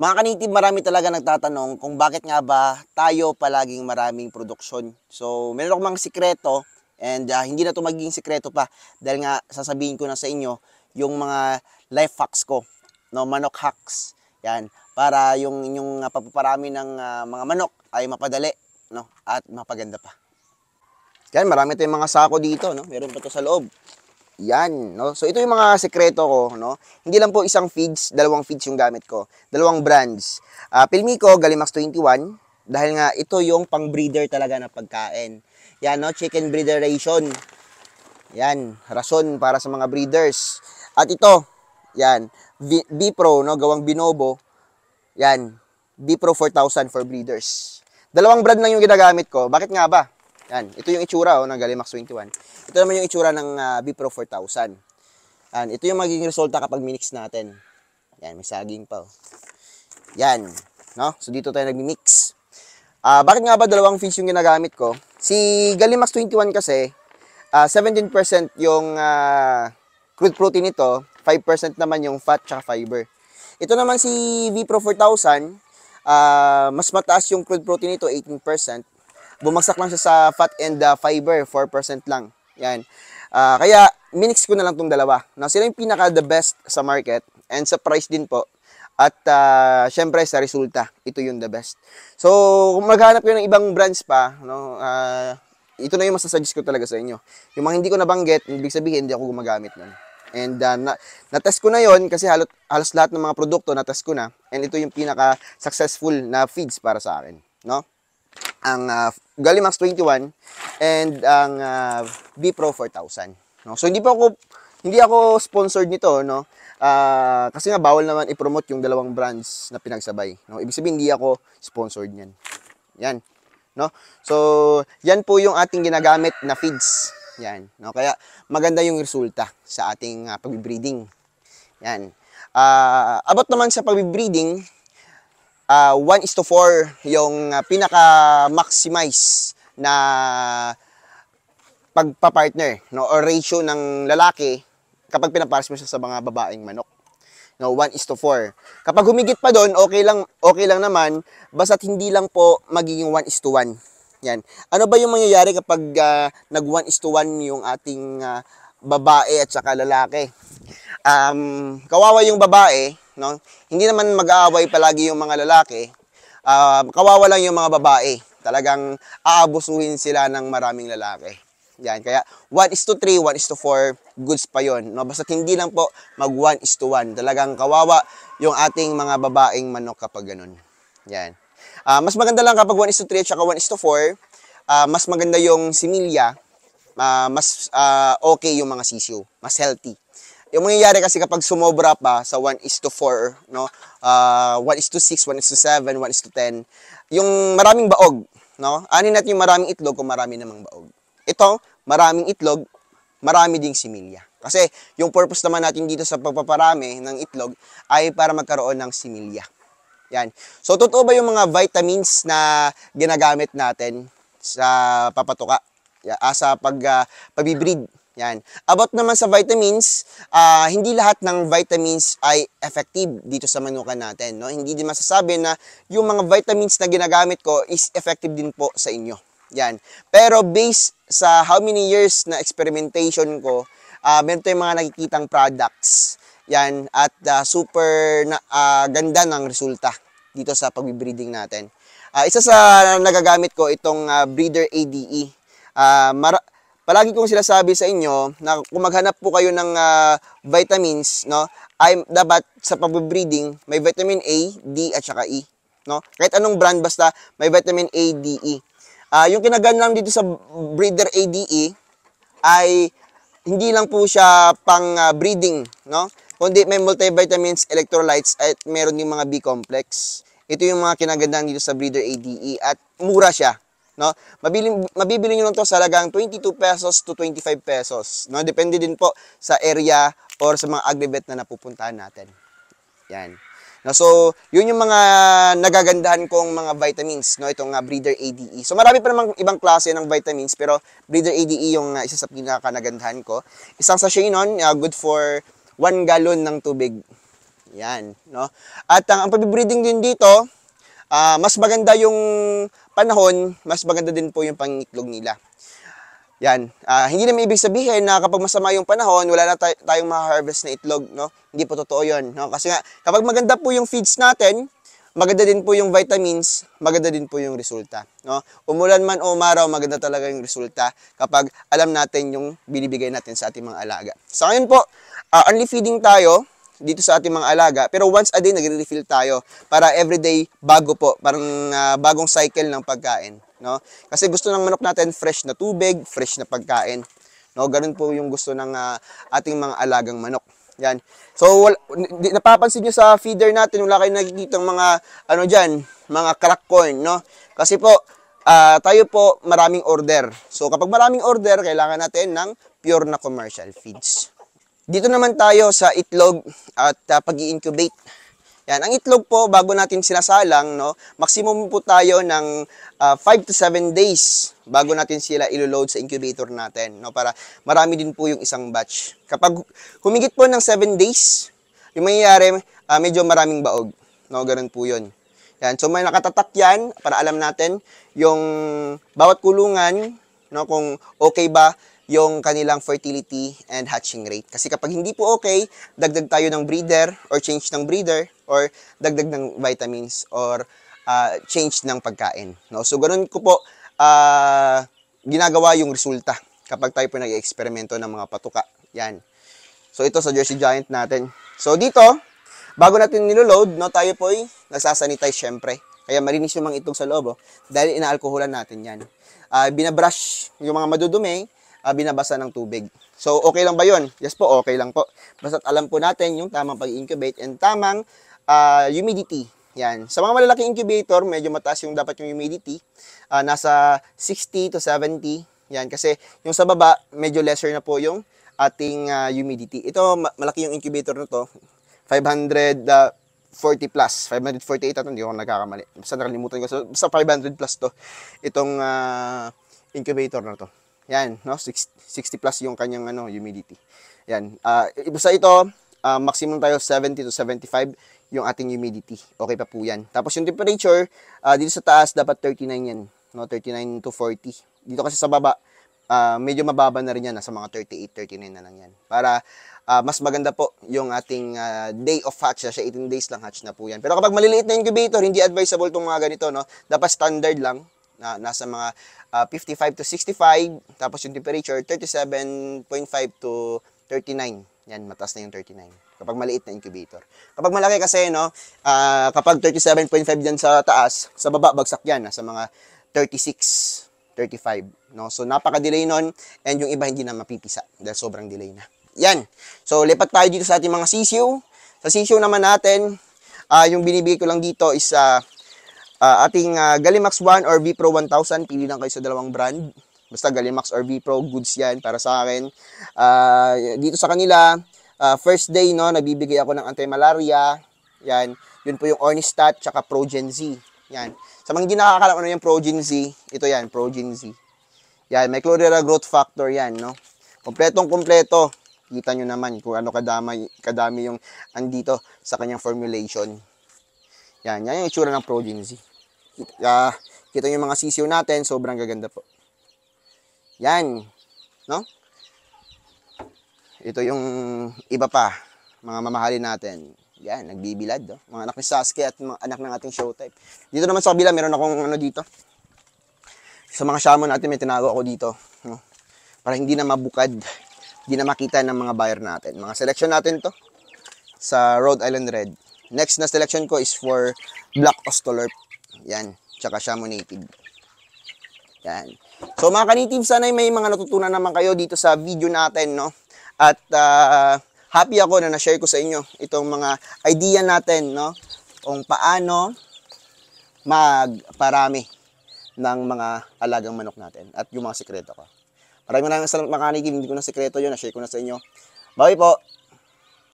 Mga kanitib, marami talaga nagtatanong kung bakit nga ba tayo palaging maraming produksyon. So, meron akong mga sikreto and hindi na to magiging sikreto pa dahil nga sasabihin ko na sa inyo yung mga life hacks ko, no, manok hacks. Yan, para yung inyong papaparami ng mga manok ay mapadali, no, at mapaganda pa. Yan, marami tayong mga sako dito, no. Meron pa to sa loob. Yan, no? So, ito yung mga sekreto ko, no? Hindi lang po isang feeds, dalawang feeds yung gamit ko. Dalawang brands. Pilmico, Galimax 21, dahil nga ito yung pang-breeder talaga na pagkain. Yan, no? Chicken breeder ration. Yan, rason para sa mga breeders. At ito, yan, B-Pro, no? Gawang Binobo. Yan, B-Pro 4000 for breeders. Dalawang brand lang yung ginagamit ko. Bakit nga ba? Yan, ito yung itsura ng Galimax 21. Ito naman yung itsura ng B-Pro 4000. Yan, ito yung magiging resulta kapag minix natin. Yan, may saging pa. Yan, no? So dito tayo nagmi-mix. Bakit nga ba dalawang feeds yung ginagamit ko? Si Galimax 21 kasi 17% yung crude protein nito, 5% naman yung fat at fiber. Ito naman si B-Pro 4000, mas mataas yung crude protein nito, 18%. Bumagsak lang siya sa fat and fiber, 4% lang. Yan. Kaya, minix ko na lang itong dalawa. Now, sila yung pinaka the best sa market and sa price din po. At, syempre, sa resulta, ito yung the best. So, kung maghanap kayo ng ibang brands pa, no, ito na yung masasuggest ko talaga sa inyo. Yung mga hindi ko nabanggit, ibig sabihin, hindi ako gumagamit nun. And, na-test ko na yon kasi halos lahat ng mga produkto na-test ko na. And ito yung pinaka-successful na feeds para sa akin. No? Ang Galimax 21 and ang B-Pro 4000. No? So hindi ako sponsored nito, no? Kasi nga bawal naman i-promote yung dalawang brands na pinagsabay, no? Ibig sabihin hindi ako sponsored niyan. Yan, no? So yan po yung ating ginagamit na feeds. Yan, no? Kaya maganda yung resulta sa ating pag-breeding. Yan. About naman sa pag-breeding, 1:4 yung pinaka-maximize na pagpa-partner, no, or ratio ng lalaki kapag pinapares mo siya sa mga babaeng manok. No, 1:4. Kapag humigit pa doon, okay lang naman, basta't hindi lang po magiging 1:1. Yan. Ano ba yung mangyayari kapag nag 1:1 yung ating babae at saka lalaki? Kawawa yung babae, no? Hindi naman mag-aaway palagi yung mga lalaki. Kawawa lang yung mga babae. Talagang aabusuhin sila ng maraming lalaki. Yan, kaya 1:3, 1:4, goods pa yon, no? Basta hindi lang po mag 1:1. Talagang kawawa yung ating mga babaeng manok kapag ganun. Yan. Mas maganda lang kapag 1:3 at saka 1:4. Mas maganda yung similya. Mas okay yung mga sisiyo. Mas healthy. Yung mangyayari kasi kapag sumobra pa sa 1:4, no? 1:6, 1:7, 1:10, yung maraming baog, no? Anin natin yung maraming itlog kung marami namang baog. Ito, maraming itlog, marami ding similya. Kasi yung purpose naman natin dito sa pagpaparami ng itlog ay para magkaroon ng similya. Yan. So, totoo ba yung mga vitamins na ginagamit natin sa papatuka? Sa pag-breed? Yan. About naman sa vitamins, hindi lahat ng vitamins ay effective dito sa manukan natin, no? Hindi din masasabi na yung mga vitamins na ginagamit ko is effective din po sa inyo. Yan. Pero based sa how many years na experimentation ko, meron tayong mga nakikitang products. Yan. At super ganda ng resulta dito sa pag-breeding natin. Isa sa nagagamit ko itong Breeder ADE. Palagi kong sinasabi sa inyo na kung maghanap po kayo ng vitamins, no, ay dapat sa pag-breeding may vitamin A, D at saka E, no? Kahit anong brand basta may vitamin A, D, E. Yung kinagandang dito sa Breeder ADE ay hindi lang po siya pang breeding, no? Kundi may multivitamins, electrolytes at meron din mga B-complex. Ito yung mga kinagandang dito sa Breeder ADE at mura siya. No? Mabibili nyo lang to sa halagang 22 pesos to 25 pesos. No? Depende din po sa area or sa mga agrivet na napupuntahan natin. Yan. No? So, yun yung mga nagagandahan kong mga vitamins, no? Itong Breeder ADE. So, marami pa namang ibang klase ng vitamins, pero Breeder ADE yung isa sa pinaka-nagandahan ko. Isang sachet nun, good for 1 gallon ng tubig. Yan, no? At ang pag-breeding din dito, mas maganda yung panahon, mas maganda din po yung pangitlog nila. Yan. Hindi naman ibig sabihin na kapag masama yung panahon, wala na tayong ma-harvest na itlog, no? Hindi po totoo yun, no? Kasi nga, kapag maganda po yung feeds natin, maganda din po yung vitamins, maganda din po yung resulta, no? Umulan man o umaraw, maganda talaga yung resulta kapag alam natin yung binibigay natin sa ating mga alaga. Sa ngayon po, only feeding tayo dito sa ating mga alaga, pero once a day nagre-refill tayo para everyday bago po, parang bagong cycle ng pagkain, no? Kasi gusto ng manok natin fresh na tubig, fresh na pagkain, no? Ganun po yung gusto ng ating mga alagang manok. Yan. So napapansin niyo sa feeder natin, wala kayong nakikitang mga ano diyan, mga crack corn, no? Kasi po tayo po maraming order. So kapag maraming order, kailangan natin ng pure na commercial feeds. Dito naman tayo sa itlog at pag-i-incubate. Yan, ang itlog po, bago natin sinasalang, no, maximum po tayo ng 5 to 7 days bago natin sila ilo-load sa incubator natin, no, para marami din po yung isang batch. Kapag humigit po ng 7 days, yung mangyayari, medyo maraming baog, no, ganun po yun. Yan, so may nakatatak yan para alam natin yung bawat kulungan, no, kung okay ba yung kanilang fertility and hatching rate. Kasi kapag hindi po okay, dagdag tayo ng breeder or change ng breeder or dagdag ng vitamins or change ng pagkain. No? So, ganun ko po ginagawa yung resulta kapag tayo po nag-eksperimento ng mga patuka. Yan. So, ito sa Jersey Giant natin. So, dito, bago natin niloload, no, tayo po ay nagsasanitize syempre. Kaya malinis yung mga itlog sa loob, dahil inaalkoholan natin yan. Binabrush yung mga madudumi, binabasa ng tubig. So, okay lang ba yun? Yes po, okay lang po. Basta't alam po natin yung tamang pag-incubate and tamang humidity. Yan. Sa mga malalaking incubator, medyo mataas yung dapat yung humidity. Nasa 60 to 70. Yan. Kasi yung sa baba, medyo lesser na po yung ating humidity. Ito, malaki yung incubator na to. 540 plus. 548 ito, hindi ako nagkakamali. Basta nakalimutan ko. So, basta 500 plus to. Itong incubator na to. Yan, no? 60 plus yung kanyang humidity. Yan. Basta ito, maximum tayo 70 to 75 yung ating humidity. Okay pa po yan. Tapos yung temperature, dito sa taas, dapat 39 yan. No? 39 to 40. Dito kasi sa baba, medyo mababa na rin yan. Nasa mga 38, 39 na lang yan. Para mas maganda po yung ating day of hatch. Siya 18 days lang hatch na po yan. Pero kapag maliliit na incubator, hindi advisable itong mga ganito. No? Dapat standard lang. Nasa mga 55 to 65, tapos yung temperature 37.5 to 39. Yan, mataas na yung 39. Kapag maliit na incubator. Kapag malaki kasi, no, kapag 37.5 dyan sa taas, sa baba, bagsak yan. Nasa mga 36, 35. No? So, napaka-delay nun, and yung iba hindi na mapipisa dahil sobrang delay na. Yan. So, lipat tayo dito sa ating mga sisiw. Sa sisiw naman natin, yung binibigay ko lang dito is ating Gallimax 1 or V-Pro 1000, pili lang kayo sa dalawang brand. Basta Gallimax or V-Pro, goods yan para sa akin. Dito sa kanila, first day, no, nabibigay ako ng anti-malaria. Yan. Yun po yung Ornistat, tsaka Progen Z. Yan. Sa mga hindi nakakala ano yung Progen Z, ito yan, Progen Z. Yan, may Chlorella growth factor yan, no. Kompletong-kompleto. Kita nyo naman kung ano kadami yung andito sa kanyang formulation. Yan yung itsura ng Progen Z. Kita nyo yung mga sisiw natin, sobrang gaganda po. Yan, no? Ito yung iba pa, mga mamahalin natin. Yan, nagbibilad, no? Mga anak ni Sasuke at mga anak ng ating Showtype. Dito naman sa kabila, meron akong dito. Sa mga shamo natin, may tinago ako dito, no? Para hindi na mabukad, hindi na makita ng mga buyer natin. Mga selection natin to sa Rhode Island Red. Next na selection ko is for Black Australorp. Yan. Tsaka Shamo Native. Yan. So mga ka-native, sana may mga natutunan naman kayo dito sa video natin, no? At happy ako na na-share ko sa inyo itong mga idea natin, no? Kung paano magparami ng mga alagang manok natin at yung mga sikreto ko. Maraming salamat mga ka-native. Hindi ko na sikreto yun. Na-share ko na sa inyo. Bye po!